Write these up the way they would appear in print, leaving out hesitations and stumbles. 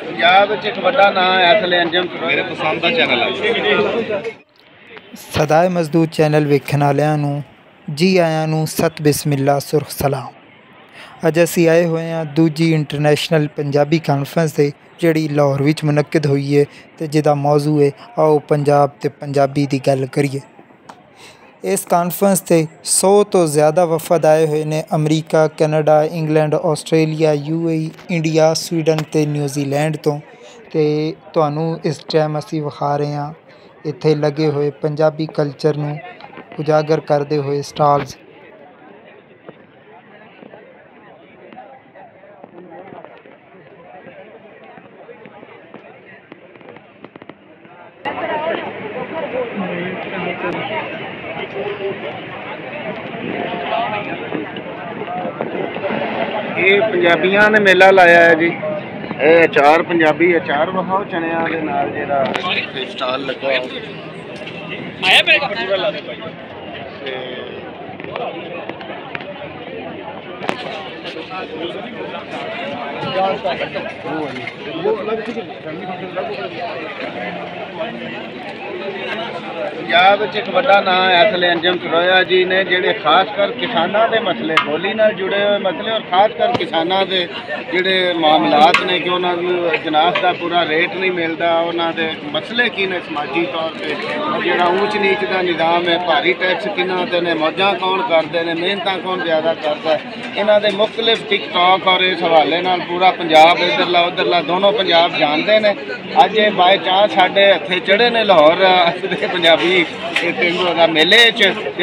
पंजाब एक बड़ा नाम है इसलिए अंजम मेरे पसंद का चैनल है। सदाए मजदूर चैनल वेखण वालिਆਂ ਨੂੰ जी आयां ਨੂੰ सत बिस्मिल्ला सुरख सलाम। अज असी आए हुए हैं दूजी इंटरनेशनल पंजाबी कानफ्रेंस से जिहड़ी लाहौर विच मुनक्किद हुई है तो जिहदा मौजू है आओ पंजाब ते पंजाबी दी गल करिए। इस कानफ्रेंस से 100 तो ज़्यादा वफद आए हुए ने America, Canada, England, Australia, UAE, India, Sweden ते न्यूजीलैंड तो तुहानू इस टाइम असी विखा रहे हैं इत्थे लगे हुए पंजाबी कल्चर नू उजागर करते हुए स्टॉल्स। ये पंजाबियों ने मेला लाया है जी। अचार पंजाबी अचार विखाओ चनिया के नाल जेहड़ा स्टाल लगा आया मेरे पंजाब एक बड़ा नाम है इसलिए अंजम सरोया जी ने जेडे खासकर किसानों के मसले बोली नाल जुड़े हुए मसले और खासकर किसानों के जेडे मामलात ने कि उन्होंने जनास का पूरा रेट नहीं मिलता, उन्होंने मसले की ने समाजी तौर पर जोड़ा ऊँच नीच का निज़ाम है, भारी टैक्स किन्होंने ने मौजा कौन करते हैं, मेहनत कौन ज़्यादा करता है, इन्हों के मुख्तलिफ टिकटॉक और इस हवाले नाल पूरा पंजाब इधरला उधरला दोनों पंजाब जानते हैं। अज बाय चांस साढ़े हथे चढ़े ने लाहौर पंजाबी मेले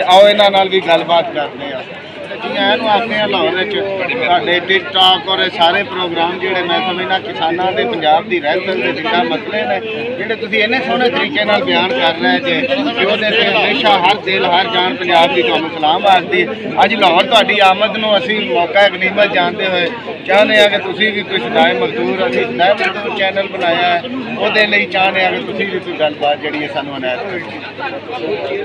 आओ इन्हों भी गलबात करते हैं। जी आने आते हैं लाहौर साढ़े टिकटॉक और सारे प्रोग्राम जोड़े मैं समझना किसानों के पंजाब की रहसल के जितना मसले ने जोड़े तुम इन्ने सोहने तरीके बयान कर रहे जे कि वो हमेशा हर दिल हर जान पंजाब की तुम सलाम आखती। अज लाहौर तुहाडी आमद नूं असीं मौका गनीमत जानते हुए चाहते हैं कि तुम भी कोई सदाए मजदूर असीं सदाए मजदूर चैनल बनाया है वो चाहते हैं कि तुम भी कोई गलबात जी सानू अनायत करो।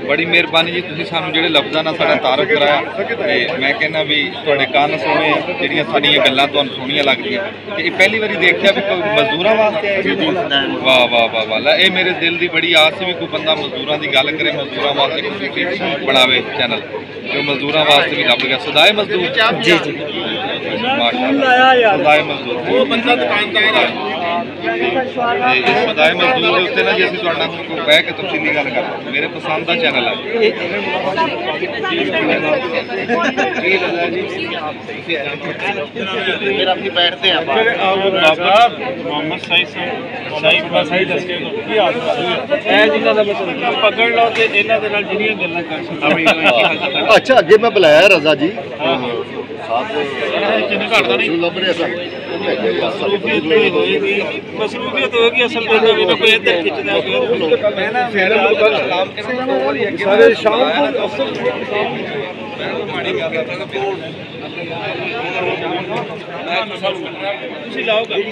बड़ी मेहरबानी जी, तुसीं सानू जिहड़े लफ्ज़ां नाल साडा तारक कराया ते मैं कहना भी तुहाडे कान सुने जिहड़ियां साडीआं गल्लां तुहानूं सोहणियां लगदियां ते ये पहली बारी देखिया भी कोई मजदूरां वास्ते वाह वाह वाह वाह ये मेरे दिल की बड़ी आस भी कोई बंदा मजदूरां की गल करे, मजदूरां वास्ते कोई बनावे चैनल जो मजदूरां वास्ते भी लभ गया। सदाए मजदूर जी जी माशाअल्लाह सदाए मजदूर वो बंदा दुकानदार है सदाए मजदूर के उत्ते ना जी असीं तुहाडे नाल बह के तफसीली गल कर मेरे पसंद का चैनल है। फिर अभी बैठते हैं मोहम्मद पकड़ लो तो इन्हों के जिन्नियां गल्लां कर सकते। अच्छा अगे मैं बुलाया रजा जी मसरूफियत होगी असल में कोई इधर खिंचता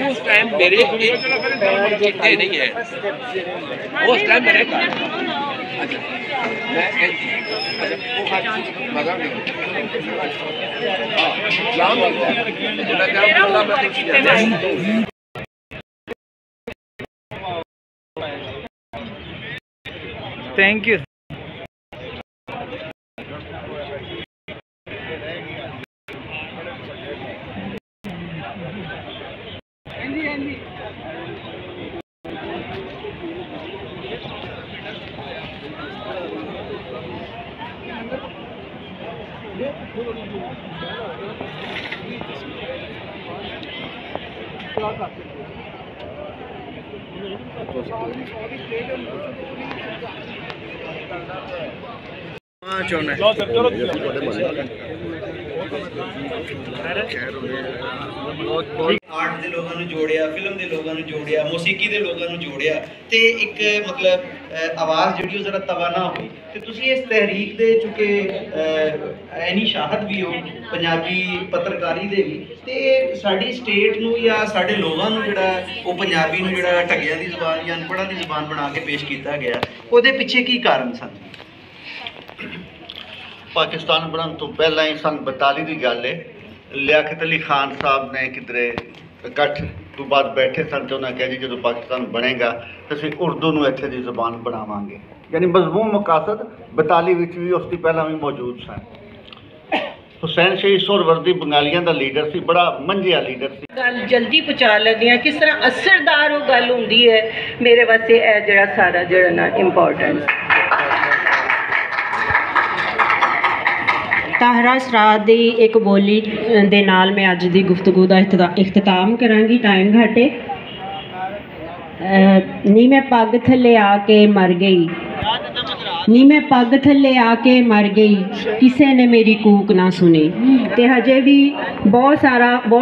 उस टाइम मेरे चिट्ठे नहीं है उस टाइम मेरे थैंक यू। आर्ट के लोगों ने जोड़िया, फिल्म के लोगों ने जोड़िया, मौसीकी के लोगों ने जोड़िया तो एक मतलब आवाज़ जी जरा तवाना हुई। तो तुम इस तहरीक दे चुके इन्नी शाहत भी हो पंजाबी पत्रकारी दे भी तो साड़ी स्टेट नूं या साढ़े लोगों नूं जिहड़ा वो पंजाबी नूं जिहड़ा ढगिया की जबान या अनपढ़ा की जबान बना के पेश किया गया उहदे पिछे की कारण सन? पाकिस्तान बनने तो पहला ही सन 42 की गल है। लियाकत अली खान साहब ने किधरे ਇਕੱਠ ਤੋਂ ਬਾਅਦ ਬੈਠੇ ਸਨ ਤੇ ਉਹਨਾਂ ਕਿਹਾ ਜੀ ਜਦੋਂ ਪਾਕਿਸਤਾਨ ਬਣੇਗਾ ਤਾਂ ਅਸੀਂ ਉਰਦੂ ਨੂੰ ਇੱਥੇ ਦੀ ਜ਼ੁਬਾਨ ਬਣਾਵਾਂਗੇ। ਯਾਨੀ ਮਜ਼ਮੂਮ ਮਕਾਸਦ 42 ਵਿੱਚ ਵੀ ਉਸ ਦੀ ਪਹਿਲਾਂ ਵੀ ਮੌਜੂਦ ਸਨ। ਹੁਸੈਨ ਸ਼ਹੀਦ ਸੁਹਰਵਰਦੀ ਬੰਗਾਲੀਆਂ ਦਾ ਲੀਡਰ ਸੀ, ਬੜਾ ਮੰਝਿਆ ਲੀਡਰ ਸੀ। ਗੱਲ ਜਲਦੀ ਪਹੁੰਚਾ ਲੈਂਦੀ ਹਾਂ, ਕਿਸ ਤਰ੍ਹਾਂ ਅਸਰਦਾਰ ਉਹ ਗੱਲ ਹੁੰਦੀ ਹੈ, ਮੇਰੇ ਵਾਸਤੇ ਇਹ ਜਿਹੜਾ ਸਾਰਾ ਜਿਹੜਾ ਨਾ ਇੰਪੋਰਟੈਂਟ। ਤਾਹਰਾ ਸਰਾਦ ਦੀ ਇੱਕ ਬੋਲੀ ਦੇ ਨਾਲ ਮੈਂ ਅੱਜ ਦੀ ਗੁਫ਼ਤਗੂ ਦਾ ਇਖਤਤਾਮ ਕਰਾਂਗੀ, ਟਾਈਮ ਘੱਟੇ। ਨੀ ਮੈਂ ਪੱਗ ਥੱਲੇ ਆ ਕੇ ਮਰ ਗਈ, ਨੀ ਮੈਂ ਪੱਗ ਥੱਲੇ ਆ ਕੇ ਮਰ ਗਈ, ਕਿਸੇ ਨੇ ਮੇਰੀ ਕੂਕ ਨਾ ਸੁਣੀ। ਤੇ ਹਜੇ ਵੀ ਬਹੁਤ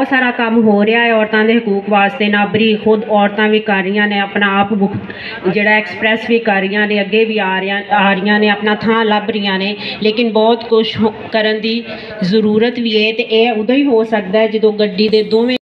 ਸਾਰਾ ਕੰਮ ਹੋ ਰਿਹਾ ਹੈ ਔਰਤਾਂ ਦੇ ਹਕੂਕ ਵਾਸਤੇ। ਨਾਬਰੀ ਖੁਦ ਔਰਤਾਂ ਵੀ ਕਰ ਰਹੀਆਂ ਨੇ, ਆਪਣਾ ਆਪ ਜਿਹੜਾ ਐਕਸਪ੍ਰੈਸ ਵੀ ਕਰ ਰਹੀਆਂ ਨੇ, ਅੱਗੇ ਵੀ ਆ ਰਹੀਆਂ ਨੇ, ਆਪਣਾ ਥਾਂ ਲੱਭ ਰਹੀਆਂ ਨੇ। ਲੇਕਿਨ ਬਹੁਤ ਕੁਛ ਕਰਨ ਦੀ ਜ਼ਰੂਰਤ ਵੀ ਹੈ, ਤੇ ਇਹ ਉਦੋਂ ਹੀ ਹੋ ਸਕਦਾ ਹੈ ਜਦੋਂ ਗੱਡੀ ਦੇ ਦੋਵੇਂ